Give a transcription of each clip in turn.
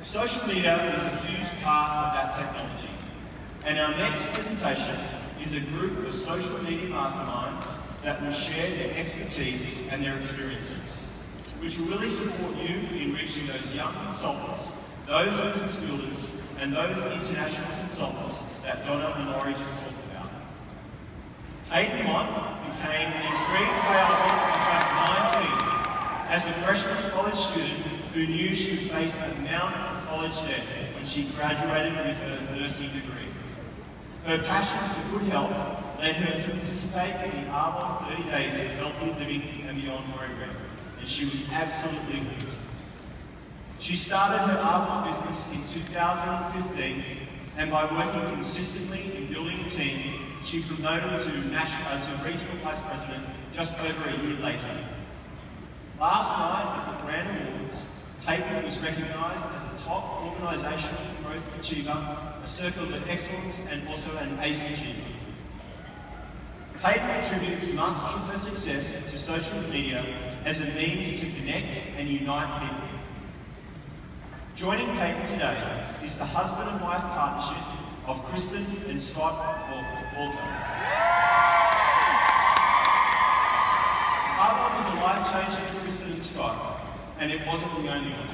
Social media is a huge part of that technology. And our next presentation is a group of social media masterminds that will share their expertise and their experiences, which will really support you in reaching those young consultants, those business builders, and those international consultants that Donna and Laurie just talked about. Peyton and Mott became intrigued by our work in class 19 as a freshman college student who knew she would face a mountain of college debt when she graduated with her nursing degree. Her passion for good health led her to participate in the Arbonne 30 Days of Healthy Living and Beyond program, and she was absolutely hooked. She started her Arbonne business in 2015, and by working consistently in building a team, she promoted to regional vice president just over a year later. Last night at the Grand Awards, Peyton was recognised as a top organisational growth achiever, a Circle of Excellence, and also an ACE achiever. Peyton attributes much of her success to social media as a means to connect and unite people. Joining Peyton today is the husband and wife partnership of Kristen and Scott Walter. Arbonne was a life changer for Kristen and Scott, and it wasn't the only one.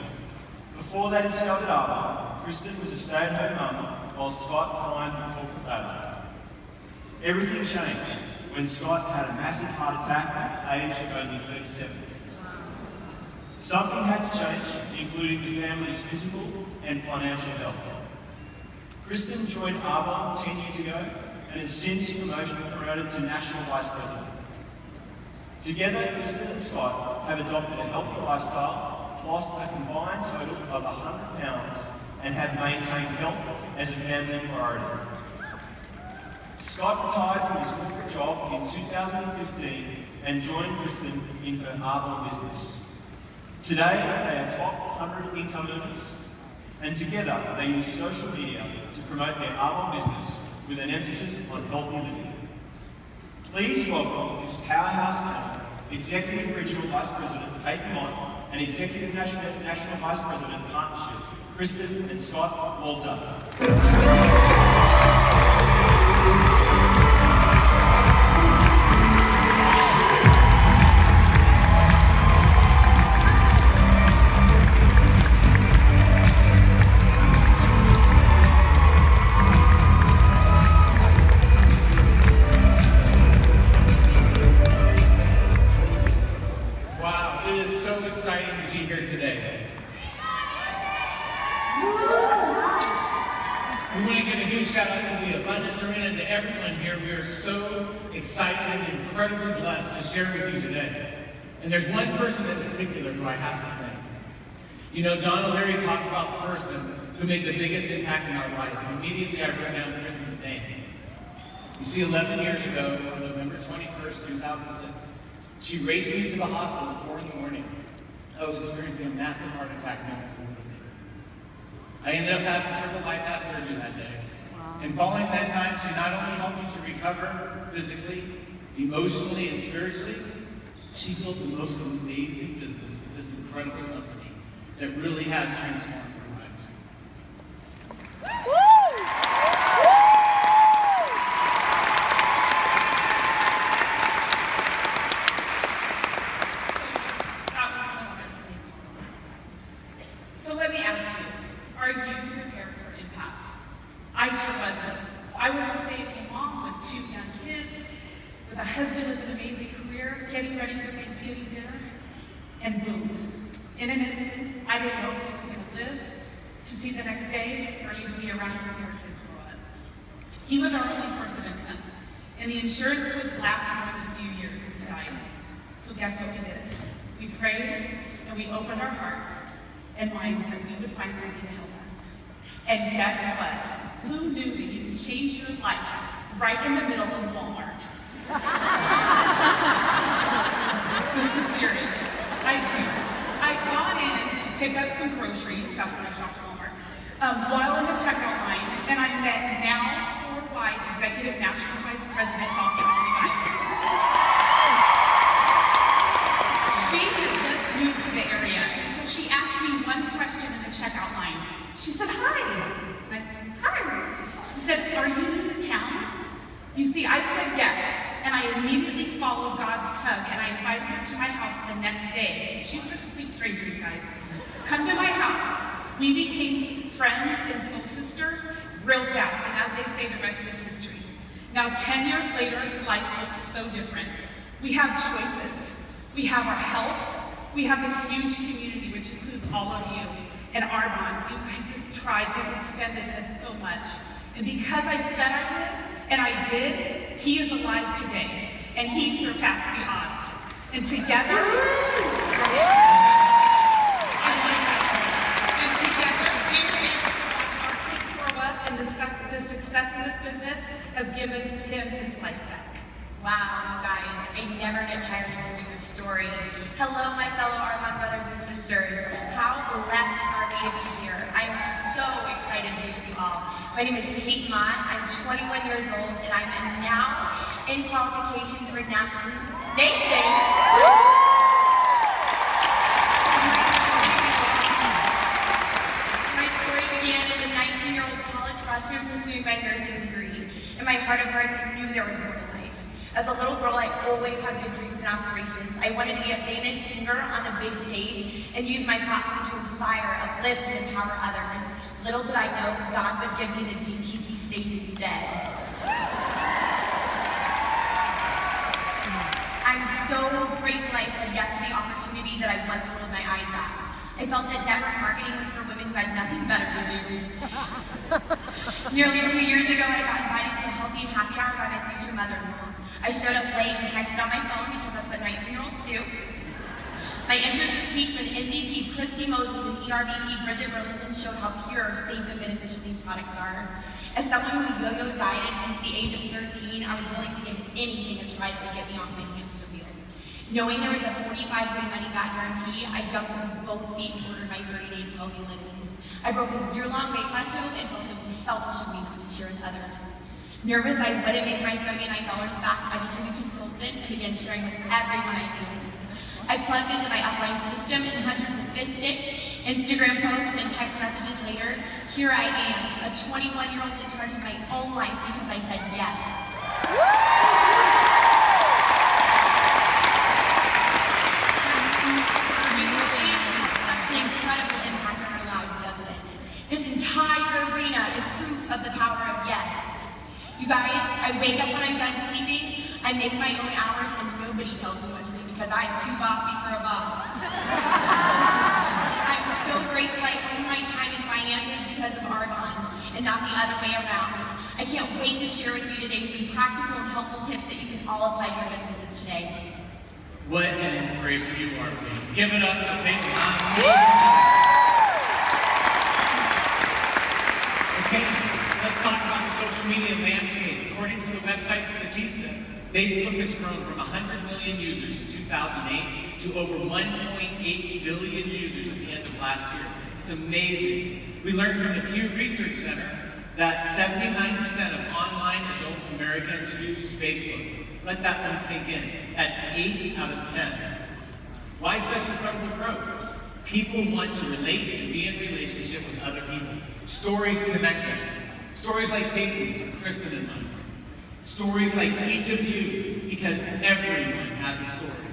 Before they discovered Arbonne, Kristen was a stay-at-home mum while Scott climbed the corporate ladder. Everything changed when Scott had a massive heart attack at the age of only 37. Something had to change, including the family's physical and financial health. Kristen joined Arbonne 10 years ago and has since promoted to National Vice President. Together, Kristen and Scott have adopted a healthy lifestyle, lost a combined total of 100 pounds, and have maintained health as a family priority. Scott retired from his corporate job in 2015 and joined Kristen in her Arbonne business. Today, they are top 100 income earners, and together they use social media to promote their Arbonne business with an emphasis on healthy living. Please welcome this powerhouse panel, Executive Regional Vice President Peyton Mott and Executive National Vice President Partnership, Kristen and Scott Walter. Incredibly blessed to share with you today. And there's one person in particular who I have to thank. You know, John O'Leary talks about the person who made the biggest impact in our life, and immediately I wrote down Kristen's name. You see, 11 years ago, on November 21st, 2006, she raced me to the hospital at 4 in the morning. I was experiencing a massive heart attack down at 4 in the morning. I ended up having triple bypass surgery that day. And following that time, she not only helped me to recover physically, emotionally, and spiritually, she built the most amazing business with this incredible company that really has transformed our lives. That was one of those amazing moments. So let me ask you, are you prepared for impact? I sure wasn't. I was a stay-at-home mom with 2 young kids, with a husband with an amazing career, getting ready for Thanksgiving dinner, and boom. In an instant, I didn't know if he was going to live to see the next day or even be around to see our kids grow up. He was our only source of income, and the insurance would last more than a few years if he died. So guess what we did? We prayed, and we opened our hearts and minds that we would find something to help us. And guess what? Who knew that you could change your life right in the middle of Walmart? This is serious. I got in to pick up some groceries, that's when I shopped at Walmart, while in the checkout line, and I met now 4Y Executive National Vice President Dr. Mott. She had just moved to the area, and so she asked me one question in the checkout line. She said, "Hi." And "Hi." She said, "Are you new to town?" You see, I said yes, and I immediately followed God's tug, and I invited her to my house the next day. She was a complete stranger, you guys. Come to my house. We became friends and soul sisters real fast, and as they say, the rest is history. Now, 10 years later, life looks so different. We have choices. We have our health. We have a huge community, which includes all of you. And Armand, you guys, this tribe has extended this so much. And because I said I would, and I did, he is alive today. And he surpassed the odds. And together, we were able to watch our kids grow up, and the success in this business has given him his life back. Wow, you guys, I never get tired of hearing your story. Hello, my fellow Armand brothers and sisters. How blessed are we to be here? I'm so excited to be with you all. My name is Peyton Mott. I'm 21 years old, and I'm now in qualification for Nation. My story began as a 19-year-old college freshman pursuing my nursing degree. In my heart of hearts, I knew there was more to life. As a little girl, I always had big dreams and aspirations. I wanted to be a famous singer on the big stage and use my platform to inspire, uplift, and empower others. Little did I know, God would give me the GTC stage instead. I'm so grateful I said yes to the opportunity that I once rolled my eyes at. I felt that network marketing was for women who had nothing better to do. Nearly 2 years ago, I got invited to a healthy and happy hour by my future mother-in-law. I showed up late and texted on my phone because that's what 19-year-olds do. My interest was piqued when MVP Kristen and ERVP Bridget Robertson showed how pure, safe, and beneficial these products are. As someone who yo-yo dieted since the age of 13, I was willing to give anything a try that would get me off my hamster wheel. Knowing there was a 45-day money-back guarantee, I jumped on both feet and ordered my 30 days of healthy living. I broke a year-long weight plateau and felt it was selfish of me not to share with others. Nervous I wouldn't make my $79 back, I became a consultant and began sharing with everyone I knew. I plugged into my upline system, and hundreds of visits, Instagram posts, and text messages later, here I am, a 21-year-old in charge of my own life because I said yes. Such an incredible impact on our lives, doesn't it? This entire arena is proof of the power of yes. You guys, I wake up when I'm done sleeping, I make my own hours, and nobody tells me what to do because I'm too bossy for a boss. I'm so grateful I own my time and finances because of Argonne, and not the other way around. I can't wait to share with you today some practical and helpful tips that you can all apply to your businesses today. What an inspiration you are, Peyton. Give it up to Peyton. Okay, let's talk about the social media landscape. According to the website Statista, Facebook has grown from 100 million users in 2008 to over 1.8 billion users at the end of last year. It's amazing. We learned from the Pew Research Center that 79% of online adult Americans use Facebook. Let that one sink in. That's 8 out of 10. Why such incredible growth? People want to relate and be in relationship with other people. Stories connect us. Stories like Peyton's or Kristen and mine. Stories like each of you, because everyone has a story.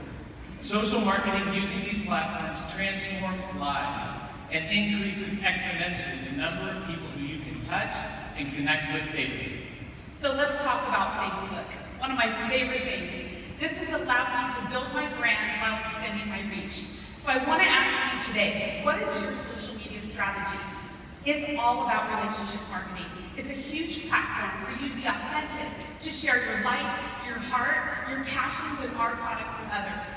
Social marketing using these platforms transforms lives and increases exponentially the number of people who you can touch and connect with daily. So let's talk about Facebook, one of my favorite things. This has allowed me to build my brand while extending my reach. So I want to ask you today, what is your social media strategy? It's all about relationship marketing. It's a huge platform for you to be authentic, to share your life, your heart, your passions, and our products with others.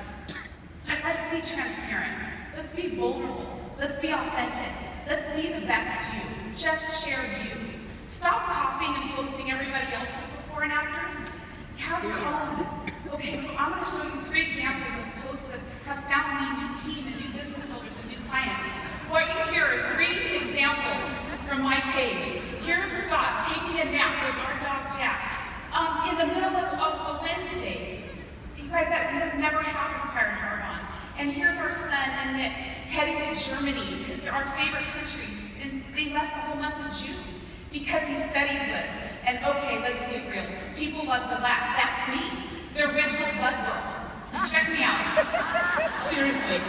But let's be transparent. Let's be vulnerable. Let's be authentic. Let's be the best you. Just share you. Stop copying and posting everybody else's before and afters. Have your own. Okay, so I'm going to show you 3 examples of posts that have found me new team and new business builders and new clients. What you hear are 3 examples from my page. Here's Scott taking a nap with our dog Jack in the middle of a Wednesday. You guys, that would have never happened prior to Argonne. And here's our son and Nick heading to Germany Germany, our favorite countries, and they left the whole month of June because he studied with. And okay, let's get real. People love to laugh. That's me, the original blood girl. So check me out. Seriously.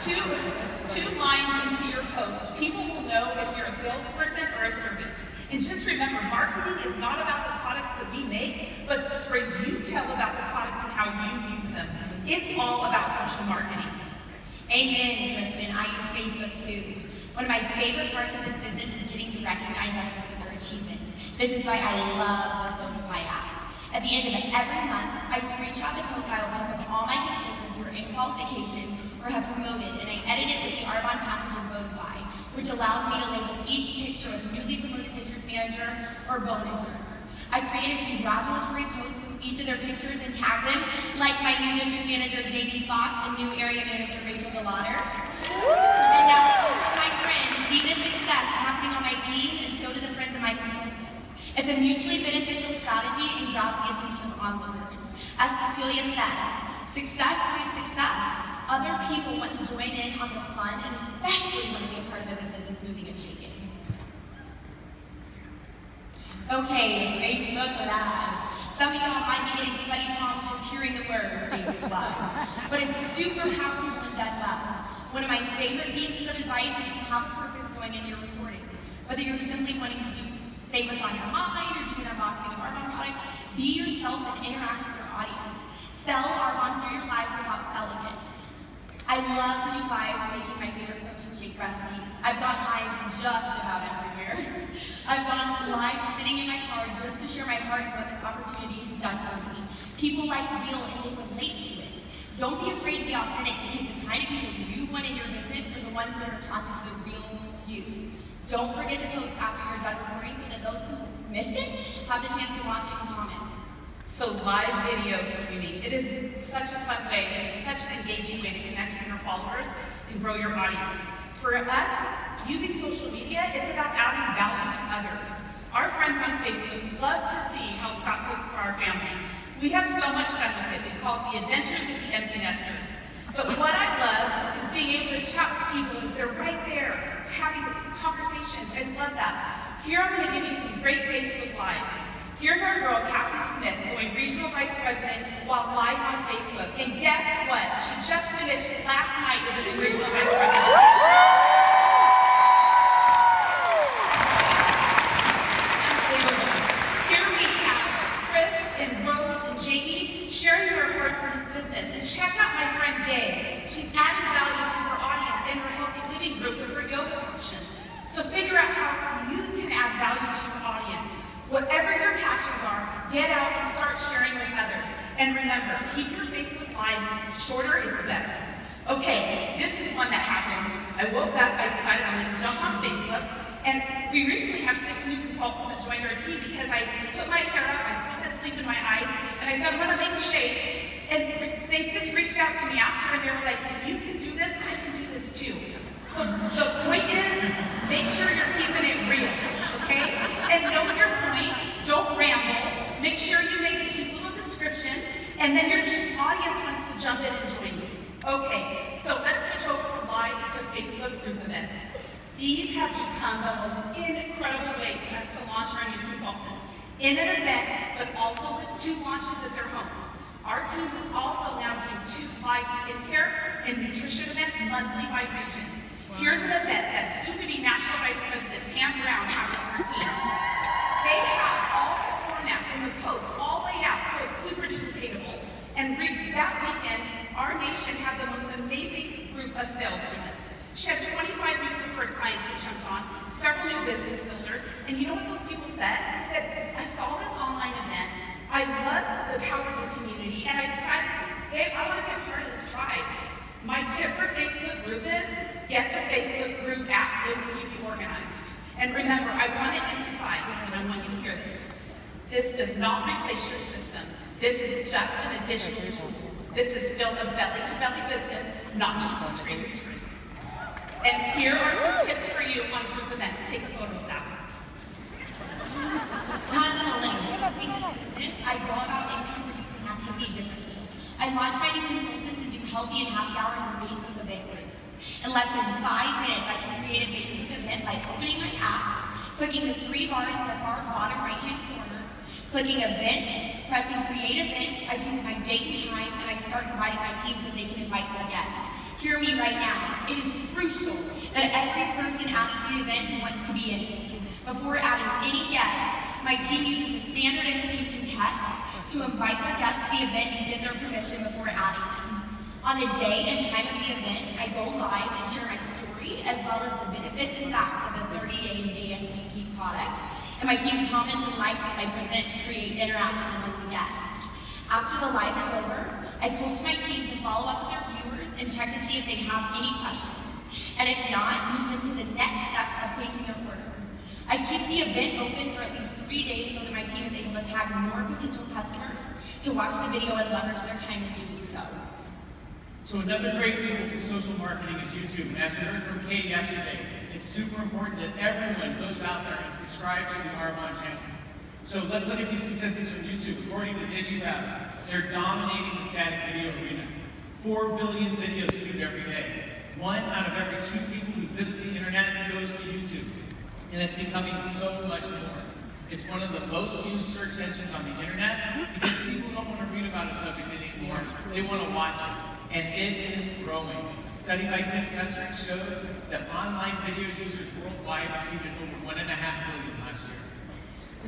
Two lines into your post. People will know if you're a salesperson or a servant. And just remember, marketing is not about the products that we make, but the stories you tell about the products and how you use them. It's all about social marketing. Amen, Kristen. I use Facebook too. One of my favorite parts of this business is getting to recognize others for their achievements. This is why I love the Photify app. At the end of every month, I screenshot the profile pic of all my consultants who are in qualification or have promoted, and I edit it with the Arbonne package of Photify, which allows me to label each picture with newly promoted district manager or bonus earner. I create a congratulatory post with each of their pictures and tag them, like my new district manager, Jamie Fox, and new area manager, Rachel DeLauder. And now all of my friends see the success happening on my team, and so do the friends of my consultants. It's a mutually beneficial strategy and grabs the attention of onlookers. As Cecilia says, success breeds success. Other people want to join in on the fun and especially want to be a part of a business that's moving and shaking. Okay, Facebook Live. Some of y'all might be getting sweaty palms just hearing the words Facebook Live, but it's super powerful and done well. One of my favorite pieces of advice is to have a purpose going in your reporting. Whether you're simply wanting to say what's on your mind or do an unboxing of Arbonne products, be yourself and interact with your audience. Sell Arbonne through your lives without selling it. I love to do lives making my favorite protein shake recipes. I've gone live just about everywhere. I've gone live sitting in my car just to share my heart and what this opportunity has done for me. People like real and they relate to it. Don't be afraid to be authentic because the kind of people you want in your business are the ones that are attracted to the real you. Don't forget to post after you're done recording so that those who missed it have the chance to watch it and comment. So live video streaming, it is such a fun way and it's such an engaging way to connect with your followers and grow your audience. For us, using social media, it's about adding value to others. Our friends on Facebook love to see how Scott cooks for our family. We have so much fun with it. We call it the Adventures of the Empty Nesters. But what I love is being able to chat with people as they're right there, having conversations. I love that. Here I'm going to give you some great Facebook Lives. Here's our girl, Cassie Smith, going Regional Vice President while live on Facebook. And guess what? She just finished last night as a Regional Vice President. Unbelievable. Here we have Chris and Rose and Jamie sharing their hearts in this business. And check out my friend Gay. She's adding value to her audience and her healthy living group with her yoga passion. So figure out how you can add value to your audience. Whatever your passions are, get out and start sharing with others. And remember, keep your Facebook Lives shorter is better. Okay, this is one that happened. I woke up, I decided I'm going to jump on Facebook, and we recently have 6 new consultants that joined our team because I put my hair up, I still had sleep in my eyes, and I said, I'm going to make a shake. And they just reached out to me after, and they were like, if you can do this, I can do this too. So the point is, make sure you're keeping it real, okay? And know your point, don't ramble, make sure you make a cute little description, and then your audience wants to jump in and join you. Okay, so let's switch over from lives to Facebook group events. These have become the most incredible ways for us to launch our new consultants in an event, but also with 2 launches at their homes. Our teams are also now doing 2 live skincare and nutrition events monthly by region. Here's an event that soon-to-be National Vice President Pam Brown had with her team. They have all the formats and the posts all laid out, so it's super duplicatable. And that weekend, our nation had the most amazing group of sales women. She had 25 new preferred clients that jumped on, several new business builders, and you know what those people said? They said, I saw this online event, I loved the power of the community, and I decided, hey, I want to be a part of this tribe. My tip for Facebook group is, get the Facebook group app. It will keep you organized. And remember, I want to emphasize, and I want you to hear this, this does not replace your system. This is just an additional tool. This is still a belly-to-belly business, not just a screen-to-screen. And here are some tips for you on group events. Take a photo of that. As an Olympic business, I go about income-producing activity differently. I launch my new consultants and do healthy and happy hours in Facebook event groups. In less than by opening my app, clicking the 3 bars in the far bottom right-hand corner, clicking Events, pressing Create Event, I choose my date and time, and I start inviting my team so they can invite their guests. Hear me right now. It is crucial that every person adding the event wants to be in it. Before adding any guest, my team uses a standard invitation text to invite their guests to the event and get their permission before adding them. On the day and time of the event, I go live and share my story as well as the benefits and facts of the 30 days ASVP products, and my team comments and likes as I present to create interaction among the guests. After the live is over, I coach my team to follow up with their viewers and check to see if they have any questions, and if not, move them to the next steps of placing their order. I keep the event open for at least 3 days so that my team is able to tag more potential customers to watch the video and leverage their time in doing so. So another great tool for social marketing is YouTube, and as we heard from Kate yesterday, it's super important that everyone goes out there and subscribes to the Arbonne channel. So let's look at these statistics from YouTube. According to DigiWeb, they're dominating the static video arena. 4 billion videos viewed every day. 1 out of every 2 people who visit the internet goes to YouTube. And it's becoming so much more. It's one of the most used search engines on the internet because people don't want to read about a subject anymore. They want to watch it. And it is growing. A study by Dismetrics showed that online video users worldwide exceeded over 1.5 billion last year.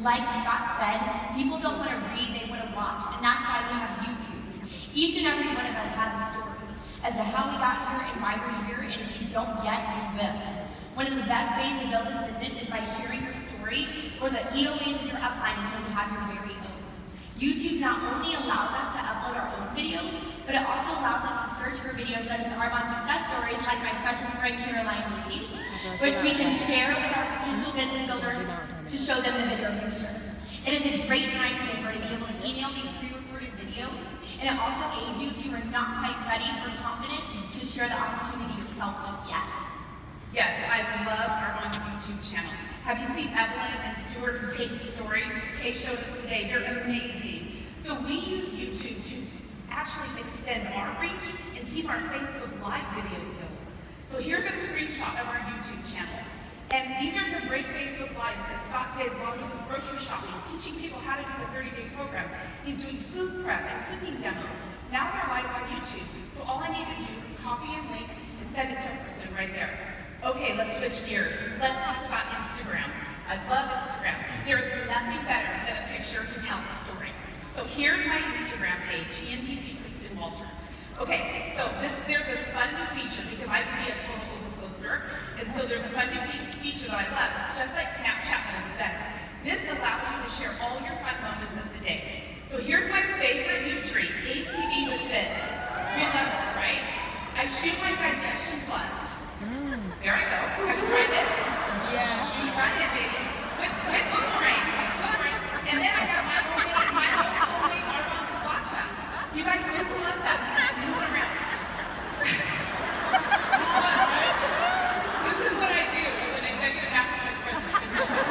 Like Scott said, people don't want to read, they want to watch, and that's why we have YouTube. Each and every one of us has a story as to how we got here and why we're here, and if you don't yet, you will. One of the best ways to build this business is by sharing your story or the EOAs in your upline until you have your very own. YouTube not only allows us to upload our own videos, but it also allows us to search for videos such as Arbonne success stories like my precious friend Caroline Reed, which we can share with our potential business builders to show them the bigger picture. It is a great time saver to be able to email these pre-recorded videos, and it also aids you if you are not quite ready or confident to share the opportunity yourself just yet. Yes, I love Arbonne's YouTube channel. Have you seen Evelyn and Stuart and Peyton's story? Kate showed us today. They're amazing. So we use YouTube to actually extend our reach and keep our Facebook Live videos going. So here's a screenshot of our YouTube channel. And these are some great Facebook Lives that Scott did while he was grocery shopping, teaching people how to do the 30-day program. He's doing food prep and cooking demos. Now they're live on YouTube. So all I need to do is copy and link and send it to Kristen right there. Okay, let's switch gears. Let's talk about Instagram. I love Instagram. There is nothing better than a picture to tell a story. So here's my Instagram page, ENVP Kristen Walter. Okay, so there's this fun new feature because I can be a total overposter, and so there's a fun new feature that I love. It's just like Snapchat, but it's better. This allows you to share all your fun moments of the day. So here's my favorite new treat, ACV with Fizz. We love this, right? I shoot my Digestion Plus. There I go. Have you tried this? Yeah. She's trying it, baby. With boomerang. And then I got my homemade Arbonne kombucha. You guys people love that. Move it around. It's fun, right? This is what I do as an executive national vice president. It's so fun.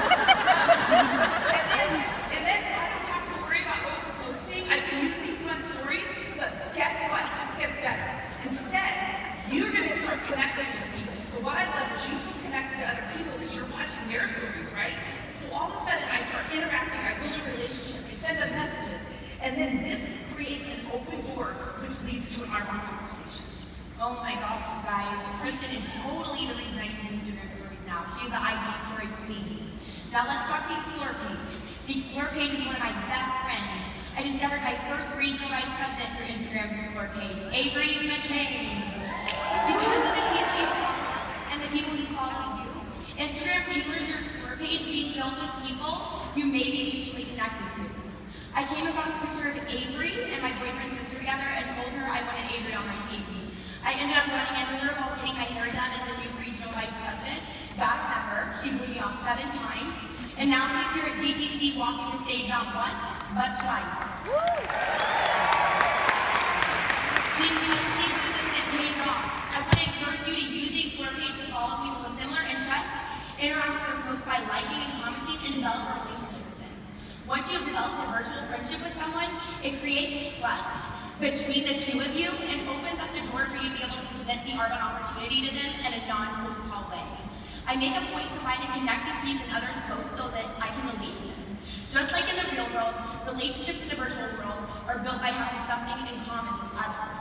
and then I don't have to worry about overposting. I can use these fun stories, but guess what? This gets better. Instead, you're going to start connecting with people. So what I love is you feel connected to other people because you're watching their stories, right? So all of a sudden I start interacting, I build a relationship, I send them messages, and then this creates an open door which leads to an Arbonne conversation. Oh my gosh, you guys. Kristen is totally the reason I use Instagram stories now. She's the IG story queen. Now let's talk the Explore page. The Explore page is one of my best friends. I discovered my first regional vice president through Instagram's Explore page, Avery McCain. Because of the people you follow and the people who follow you, Instagram tailors your Explore page to be filled with people you may be mutually connected to. I came across a picture of Avery and my boyfriend's sister together and told her I wanted Avery on my team. I ended up running into her while getting my hair done as a new regional vice president. Bad member, she blew me off 7 times, and now she's here at GTC walking the stage not once, but twice. Being consistent pays off. I want to encourage you to use the Explore page to follow people with similar interests, interact with their posts by liking and commenting, and develop a relationship with them. Once you have developed a virtual friendship with someone, it creates trust between the two of you and opens up the door for you to be able to present the Arbonne opportunity to them in a non-cold call way. I make a point to find a connected piece in others' posts so that I can relate to them. Just like in the real world, relationships in the virtual world are built by having something in common with others.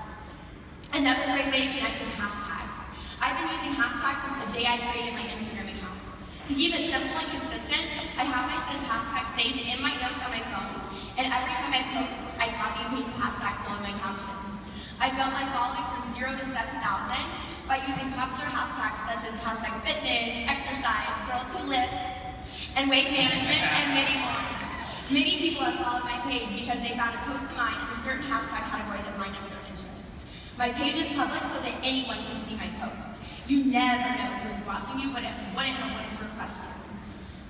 Another great way to connect is hashtags. I've been using hashtags since the day I created my Instagram account. To keep it simple and consistent, I have my son's hashtag saved in my notes on my phone, and every time I post, I copy and paste the hashtags below my caption. I built my following from 0 to 7,000 by using popular hashtags such as hashtag fitness, exercise, girls who lift, and weight management, and many more. Many people have followed my page because they found a post of mine in a certain hashtag category that lined up with their interests. My page is public so that anyone can see my post. You never know who is watching you, but it wouldn't have wanted to request you.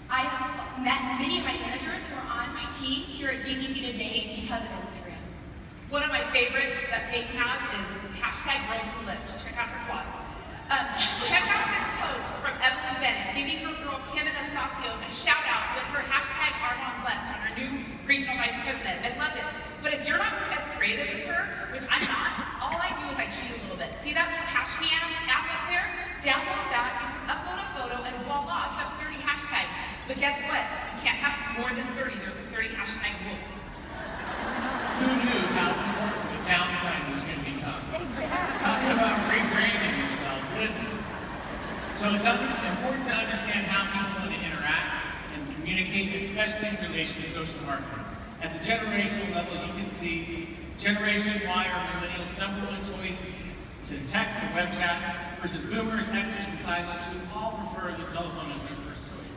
I have met many of my managers who are on my team here at GTC today because of Instagram. One of my favorites that Peyton has is hashtag girls who lift. Check out her quads. Check out this post from Evelyn Bennett, giving her girl Kim Anastasios a shout out with her hashtag Armand Blessed on her new regional vice president. I loved it. But if you're not as creative as her, which I'm not, all I do is I cheat a little bit. See that Hash Me app up there? Download that, you can upload a photo, and voila, you have 30 hashtags. But guess what? You can't have more than 30. There's a 30 hashtag rule. Who knew how important the pound sign was going to become? Exactly. Talking about rebranding themselves, goodness. So it's important to understand how people want to interact and communicate, especially in relation to social marketing. At the generational level, you can see Generation Y or millennials' number one choice is to text or web chat versus boomers, Xers, and silents who all prefer the telephone as their first choice.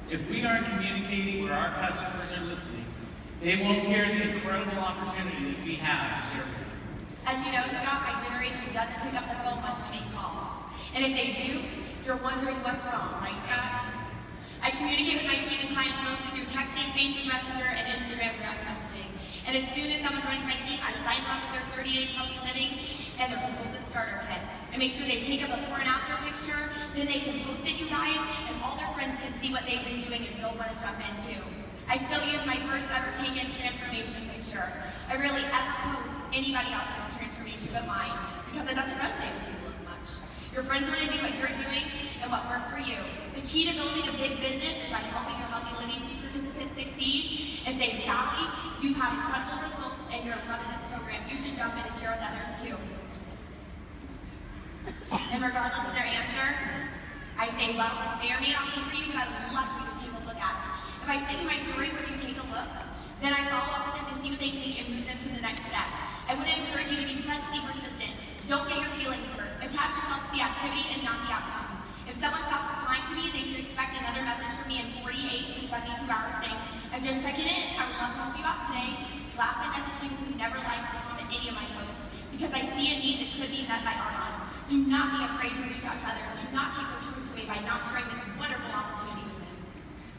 If we aren't communicating where our customers are listening, they won't hear the incredible opportunity that we have to share with them. As you know, Scott, my generation doesn't pick up the phone much to make calls. And if they do, you're wondering what's wrong, right, Scott? I communicate with my team and clients mostly through texting, Facebook Messenger, and Instagram direct messaging. And as soon as someone joins my team, I sign them up with their 30 days healthy living and their consultant starter kit. I make sure they take a before and after picture, then they can post it, you guys, and all their friends can see what they've been doing and they'll want to jump in too. I still use my first ever taken transformation picture. I rarely ever post anybody else's transformation but mine because it doesn't resonate with people as much. Your friends want to do what you're doing and what works for you. The key to building a big business is by helping your healthy living participants succeed and saying, Sally, you've had incredible results and you're loving this program. You should jump in and share with others too. And regardless of their answer, I say, well, this may or may not be for you, but I'd love for you to take a look at it. If I send you my story, would you take a look? Then I follow up with them to see what they think and move them to the next step. I want to encourage you to be pleasantly persistent. Don't get your feelings hurt. Attach yourself to the activity and not the outcome. If someone stops replying to me, they should expect another message from me in 48 to 72 hours saying, I'm just checking in. I would love to help you out today. Last, I message people who never like or comment any of my posts because I see a need that could be met by Armand. Do not be afraid to reach out to others. Do not take their choice away by not sharing this wonderful opportunity with them.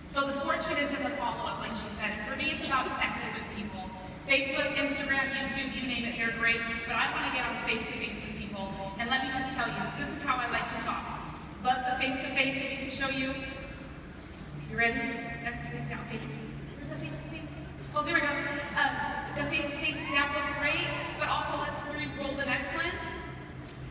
So the fortune is in the follow-up, like she said. And for me, it's about connecting with people. Facebook, Instagram, YouTube, you name it, they're great. But I want to get on face-to-face with people. And let me just tell you, this is how I like to talk. Love the face-to-face that we can show you. You ready? That's okay. Where's the face-to-face? Oh, there we go. The face-to-face example is great, but also let's roll the next one.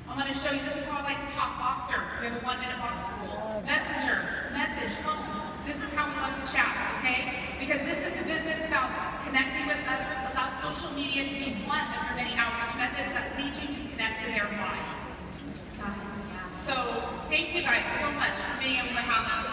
I'm going to show you, this is how I like to talk. Boxer. We have a 1-minute Boxer rule. Messenger, message, phone. This is how we like to chat, okay? Because this is a business about connecting with others. Allow social media to be one of your many outreach methods that lead you to connect to their why. So thank you guys so much for being able to have us